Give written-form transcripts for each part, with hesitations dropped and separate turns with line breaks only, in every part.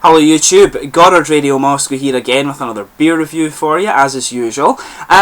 Hello YouTube, Goddard Radio Moscow here again with another beer review for you, as is usual.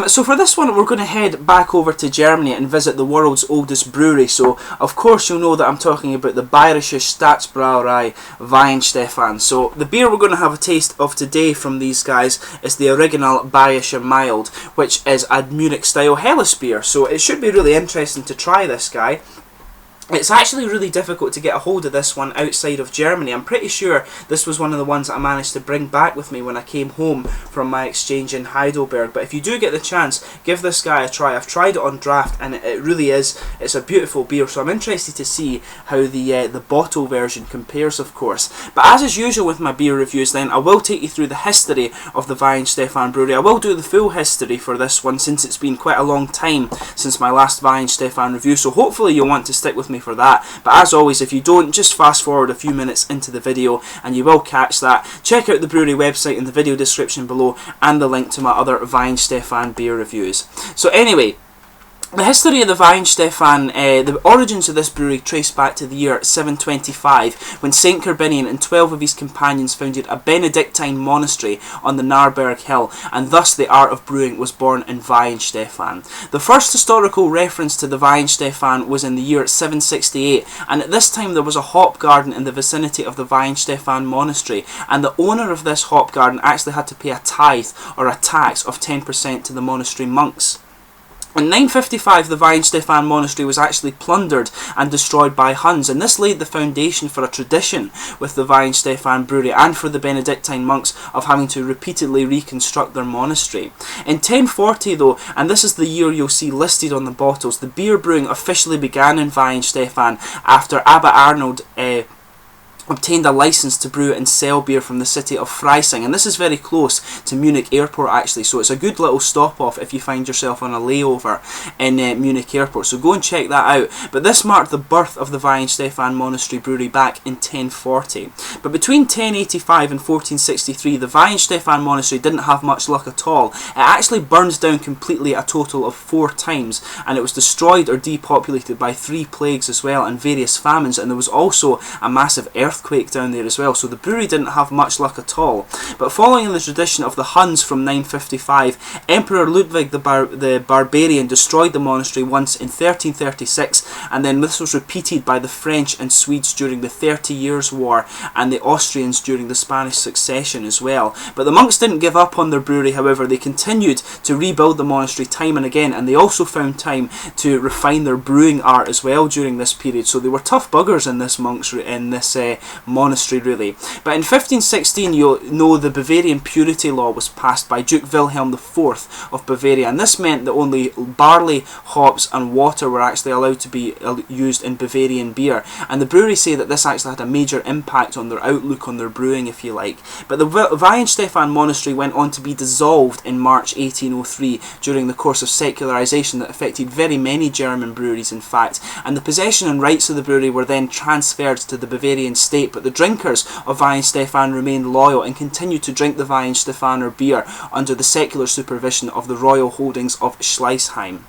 So for this one we're going to head back over to Germany and visit the world's oldest brewery. So of course you'll know that I'm talking about the Bayerische Staatsbrauerei Weihenstephan. So the beer we're going to have a taste of today from these guys is the original Bayerische Malt, which is a Munich style Helles beer. So it should be really interesting to try this guy. It's actually really difficult to get a hold of this one outside of Germany. I'm pretty sure this was one of the ones that I managed to bring back with me when I came home from my exchange in Heidelberg. But if you do get the chance, give this guy a try. I've tried it on draft and it really is. It's a beautiful beer, so I'm interested to see how the bottle version compares, of course. But as is usual with my beer reviews then, I will take you through the history of the Weihenstephan Brewery. I will do the full history for this one since it's been quite a long time since my last Weihenstephan review, so hopefully you'll want to stick with me for that. But as always, if you don't, just fast forward a few minutes into the video and you will catch that. Check out the brewery website in the video description below and the link to my other Weihenstephan beer reviews. So anyway, the history of the Weihenstephan, the origins of this brewery trace back to the year 725 when St. Corbinian and 12 of his companions founded a Benedictine monastery on the Narberg Hill, and thus the art of brewing was born in Weihenstephan. The first historical reference to the Weihenstephan was in the year 768, and at this time there was a hop garden in the vicinity of the Weihenstephan monastery, and the owner of this hop garden actually had to pay a tithe or a tax of 10% to the monastery monks. In 955 the Weihenstephan monastery was actually plundered and destroyed by Huns, and this laid the foundation for a tradition with the Weihenstephan brewery and for the Benedictine monks of having to repeatedly reconstruct their monastery. In 1040 though, and this is the year you'll see listed on the bottles, the beer brewing officially began in Weihenstephan after Abbot Arnold obtained a license to brew and sell beer from the city of Reising, and this is very close to Munich Airport actually, so it's a good little stop off if you find yourself on a layover in Munich Airport, so go and check that out. But this marked the birth of the Weihenstephan Monastery Brewery back in 1040. But between 1085 and 1463 the Weihenstephan Monastery didn't have much luck at all. It actually burned down completely a total of 4 times, and it was destroyed or depopulated by 3 plagues as well and various famines, and there was also a massive earthquake down there as well, so the brewery didn't have much luck at all. But following in the tradition of the Huns from 955, Emperor Ludwig the Barbarian destroyed the monastery once in 1336, and then this was repeated by the French and Swedes during the 30 Years' War and the Austrians during the Spanish Succession as well. But the monks didn't give up on their brewery, however. They continued to rebuild the monastery time and again, and they also found time to refine their brewing art as well during this period, so they were tough buggers in this monastery really. But in 1516 you'll know the Bavarian purity law was passed by Duke Wilhelm IV of Bavaria, and this meant that only barley, hops and water were actually allowed to be used in Bavarian beer, and the brewery say that this actually had a major impact on their outlook on their brewing, if you like. But the Weihenstephan monastery went on to be dissolved in March 1803 during the course of secularization that affected very many German breweries in fact, and the possession and rights of the brewery were then transferred to the Bavarian state. But the drinkers of Weihenstephan remained loyal and continued to drink the Weihenstephaner beer under the secular supervision of the royal holdings of Schleißheim.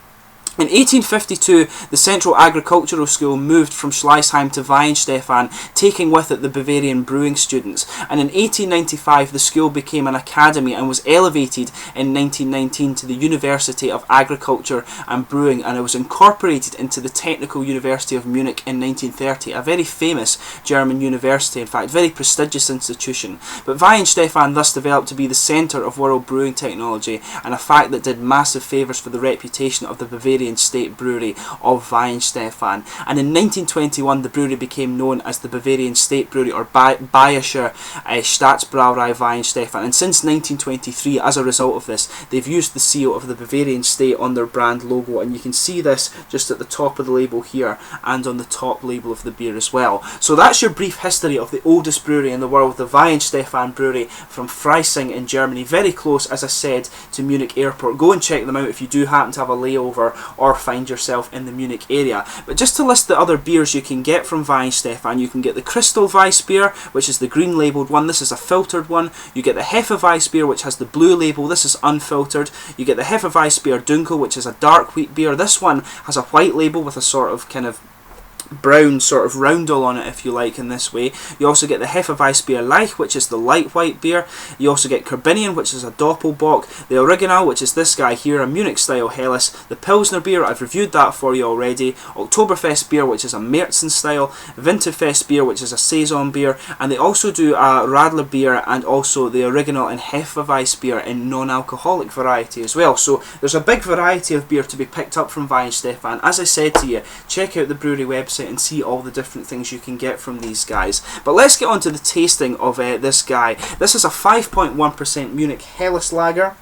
In 1852, the Central Agricultural School moved from Schleißheim to Weihenstephan, taking with it the Bavarian brewing students. And in 1895, the school became an academy and was elevated in 1919 to the University of Agriculture and Brewing, and it was incorporated into the Technical University of Munich in 1930, a very famous German university, in fact, very prestigious institution. But Weihenstephan thus developed to be the centre of world brewing technology, and a fact that did massive favours for the reputation of the Bavarian State Brewery of Weihenstephan. And in 1921 the brewery became known as the Bavarian State Brewery, or Bayerische Staatsbrauerei Weihenstephan, and since 1923 as a result of this they've used the seal of the Bavarian State on their brand logo, and you can see this just at the top of the label here and on the top label of the beer as well. So that's your brief history of the oldest brewery in the world, the Weihenstephan Brewery from Freising in Germany, very close, as I said, to Munich Airport. Go and check them out if you do happen to have a layover or find yourself in the Munich area. But just to list the other beers you can get from Weihenstephan, you can get the Crystal Weiss beer, which is the green labelled one. This is a filtered one. You get the Hefeweiss beer, which has the blue label. This is unfiltered. You get the Hefeweiss beer Dunkel, which is a dark wheat beer. This one has a white label with a sort of kind of brown sort of roundel on it, if you like, in this way. You also get the Hefeweißbier Leicht, which is the light white beer. You also get Kerbinian, which is a Doppelbock. The Original, which is this guy here, a Munich style Helles. The Pilsner beer, I've reviewed that for you already. Oktoberfest beer, which is a Märzen style. Winterfest beer, which is a Saison beer. And they also do a Radler beer and also the Original and Hefeweiss beer in non-alcoholic variety as well. So there's a big variety of beer to be picked up from Weihenstephan. As I said to you, check out the brewery website and see all the different things you can get from these guys. But let's get on to the tasting of this guy. This is a 5.1% Munich Helles Lager.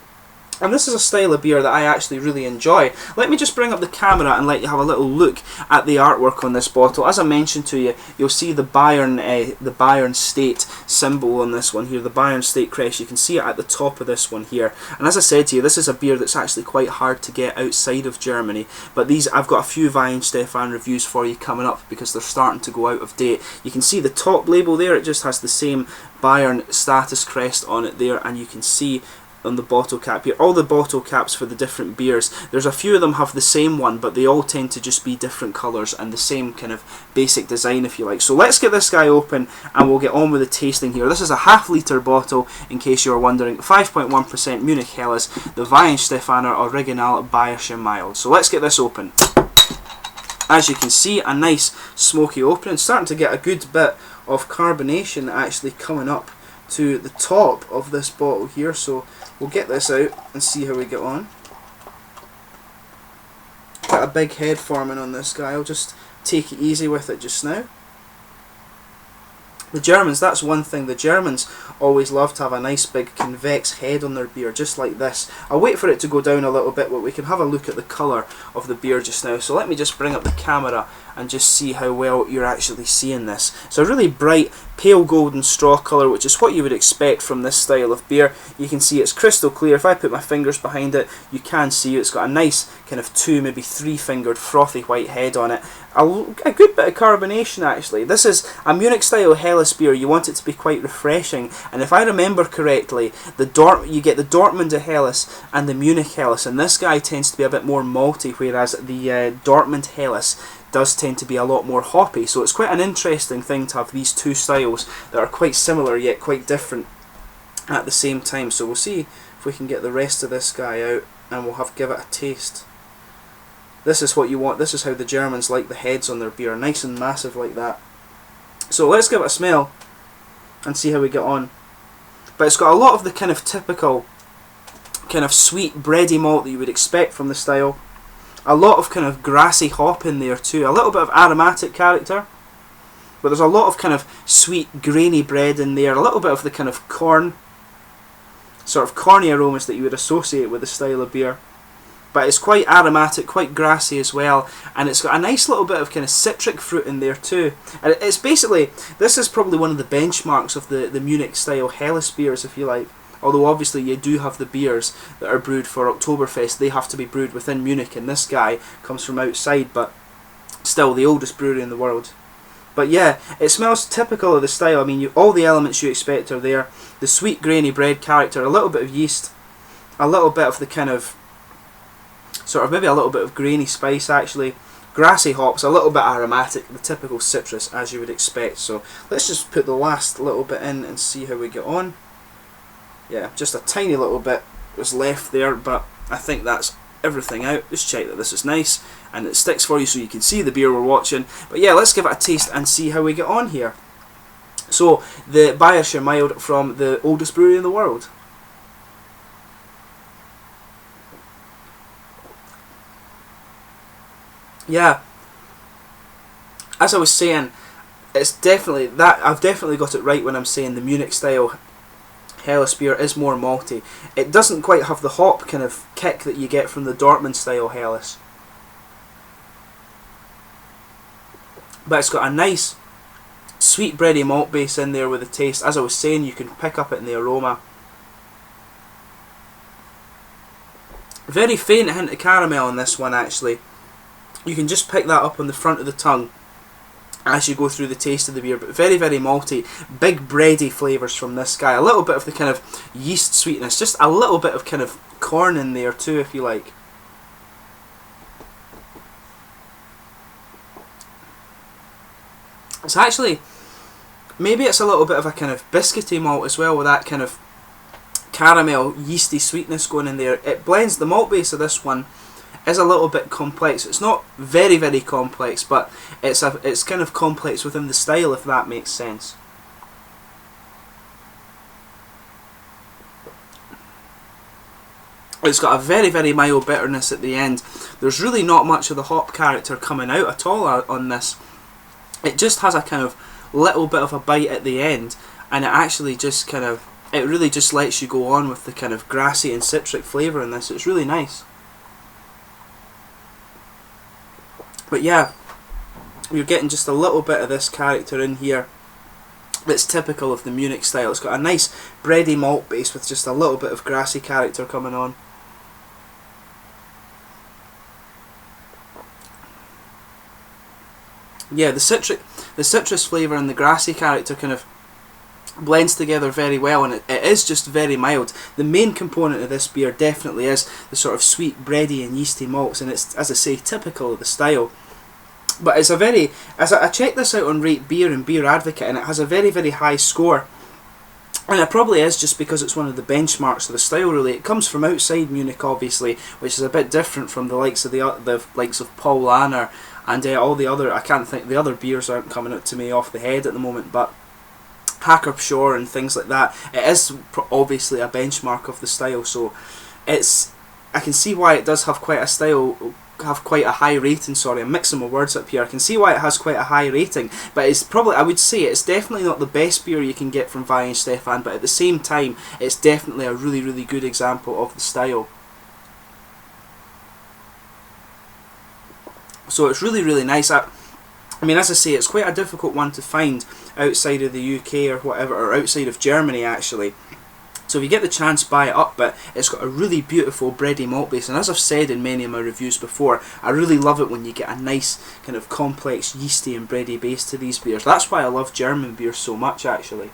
And this is a style of beer that I actually really enjoy. Let me just bring up the camera and let you have a little look at the artwork on this bottle. As I mentioned to you, you'll see the Bayern State symbol on this one here, the Bayern State crest. You can see it at the top of this one here. And as I said to you, this is a beer that's actually quite hard to get outside of Germany. But these, I've got a few Weihenstephan reviews for you coming up because they're starting to go out of date. You can see the top label there, it just has the same Bayern status crest on it there, and you can see on the bottle cap here, all the bottle caps for the different beers, there's a few of them have the same one, but they all tend to just be different colours and the same kind of basic design, if you like. So let's get this guy open and we'll get on with the tasting here. This is a half-litre bottle, in case you were wondering. 5.1% Munich Helles, the Weihenstephaner Original Bayerische Mild. So let's get this open. As you can see, a nice smoky opening, starting to get a good bit of carbonation actually coming up to the top of this bottle here, so we'll get this out and see how we get on. Got a big head forming on this guy. I'll just take it easy with it just now. The Germans, that's one thing, the Germans always love to have a nice big convex head on their beer, just like this. I'll wait for it to go down a little bit, but we can have a look at the colour of the beer just now. So let me just bring up the camera and just see how well you're actually seeing this. So a really bright, pale golden straw colour, which is what you would expect from this style of beer. You can see it's crystal clear. If I put my fingers behind it, you can see it's got a nice kind of 2, maybe 3-fingered frothy white head on it. A good bit of carbonation actually. This is a Munich style Helles beer. You want it to be quite refreshing, and if I remember correctly, you get the Dortmunder Helles and the Munich Helles, and this guy tends to be a bit more malty, whereas the Dortmund Helles does tend to be a lot more hoppy. So it's quite an interesting thing to have these two styles that are quite similar yet quite different at the same time. So we'll see if we can get the rest of this guy out and we'll give it a taste. This is what you want. This is how the Germans like the heads on their beer, nice and massive like that. So let's give it a smell and see how we get on. But it's got a lot of the kind of typical kind of sweet bready malt that you would expect from the style. A lot of kind of grassy hop in there too. A little bit of aromatic character. But there's a lot of kind of sweet grainy bread in there. A little bit of the kind of corn, sort of corny aromas that you would associate with the style of beer. But it's quite aromatic, quite grassy as well, and it's got a nice little bit of kind of citric fruit in there too. And it's basically, this is probably one of the benchmarks of the Munich style Helles beers, if you like. Although obviously you do have the beers that are brewed for Oktoberfest, they have to be brewed within Munich, and this guy comes from outside, but still the oldest brewery in the world. But yeah, it smells typical of the style. I mean, all the elements you expect are there. The sweet grainy bread character, a little bit of yeast, a little bit of the kind of sort of maybe a little bit of grainy spice actually, grassy hops, a little bit aromatic, the typical citrus as you would expect. So let's just put the last little bit in and see how we get on. Yeah, just a tiny little bit was left there, but I think that's everything out. Just check that this is nice and it sticks for you so you can see the beer we're watching. But yeah, let's give it a taste and see how we get on here. So the Bayerische Mild from the oldest brewery in the world. Yeah, as I was saying, it's definitely that. I've definitely got it right when I'm saying the Munich style Helles beer is more malty. It doesn't quite have the hop kind of kick that you get from the Dortmund style Helles, but it's got a nice sweet bready malt base in there with the taste. As I was saying, you can pick up it in the aroma. Very faint hint of caramel in this one actually. You can just pick that up on the front of the tongue as you go through the taste of the beer, but very, very malty, big bready flavours from this guy. A little bit of the kind of yeast sweetness, just a little bit of kind of corn in there too, if you like. It's actually, maybe it's a little bit of a kind of biscuity malt as well, with that kind of caramel yeasty sweetness going in there. It blends, the malt base of this one is a little bit complex. It's not very, very complex, but it's kind of complex within the style, if that makes sense. It's got a very, very mild bitterness at the end. There's really not much of the hop character coming out at all on this. It just has a kind of little bit of a bite at the end, and it actually just kind of, it really just lets you go on with the kind of grassy and citric flavour in this. It's really nice. But yeah, you're getting just a little bit of this character in here that's typical of the Munich style. It's got a nice bready malt base with just a little bit of grassy character coming on. Yeah, the citrus flavour and the grassy character kind of blends together very well, and it is just very mild. The main component of this beer definitely is the sort of sweet bready and yeasty malts, and it's, as I say, typical of the style. But it's a very, I checked this out on Rate Beer and Beer Advocate, and it has a very, very high score. And it probably is just because it's one of the benchmarks of the style, really. It comes from outside Munich, obviously, which is a bit different from the likes of the likes of Paul Lanner and all the other, I can't think, the other beers aren't coming out to me off the head at the moment, but Hackerpshore and things like that. It is obviously a benchmark of the style, so it's, I can see why it does have quite a style, have quite a high rating. Sorry, I'm mixing my words up here. I can see why it has quite a high rating, but it's probably, I would say it's definitely not the best beer you can get from Weihenstephan, but at the same time it's definitely a really, really good example of the style. So it's really, really nice. I mean, as I say, it's quite a difficult one to find outside of the UK or whatever, or outside of Germany actually. So if you get the chance, buy it up, but it's got a really beautiful bready malt base, and as I've said in many of my reviews before, I really love it when you get a nice kind of complex yeasty and bready base to these beers. That's why I love German beer so much actually.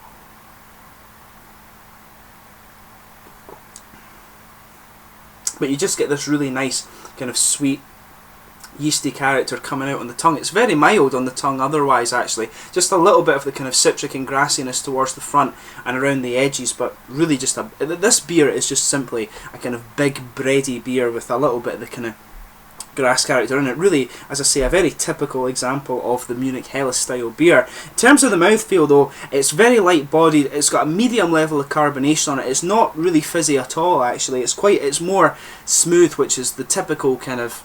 But you just get this really nice kind of sweet yeasty character coming out on the tongue. It's very mild on the tongue otherwise actually, just a little bit of the kind of citric and grassiness towards the front and around the edges, but really just this beer is just simply a kind of big bready beer with a little bit of the kind of grass character in it. Really, as I say, a very typical example of the Munich Helles style beer. In terms of the mouthfeel though, it's very light bodied, it's got a medium level of carbonation on it, it's not really fizzy at all actually, it's more smooth, which is the typical kind of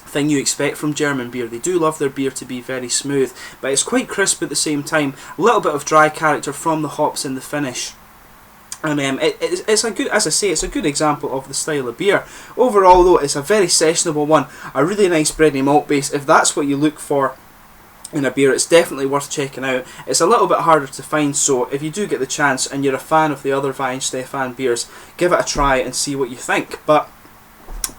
thing you expect from German beer. They do love their beer to be very smooth, but it's quite crisp at the same time. A little bit of dry character from the hops in the finish. And it's a good, as I say, it's a good example of the style of beer. Overall though, it's a very sessionable one, a really nice bready malt base. If that's what you look for in a beer, it's definitely worth checking out. It's a little bit harder to find, so if you do get the chance and you're a fan of the other Weihenstephan beers, give it a try and see what you think. But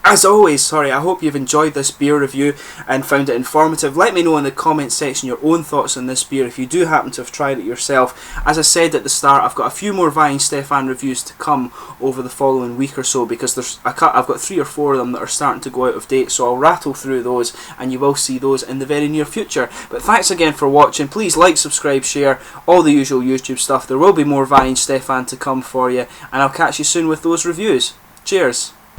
as always, I hope you've enjoyed this beer review and found it informative. Let me know in the comment section your own thoughts on this beer if you do happen to have tried it yourself. As I said at the start, I've got a few more Weihenstephan reviews to come over the following week or so, because I've got 3 or 4 of them that are starting to go out of date, so I'll rattle through those and you will see those in the very near future. But thanks again for watching. Please like, subscribe, share, all the usual YouTube stuff. There will be more Weihenstephan to come for you, and I'll catch you soon with those reviews. Cheers!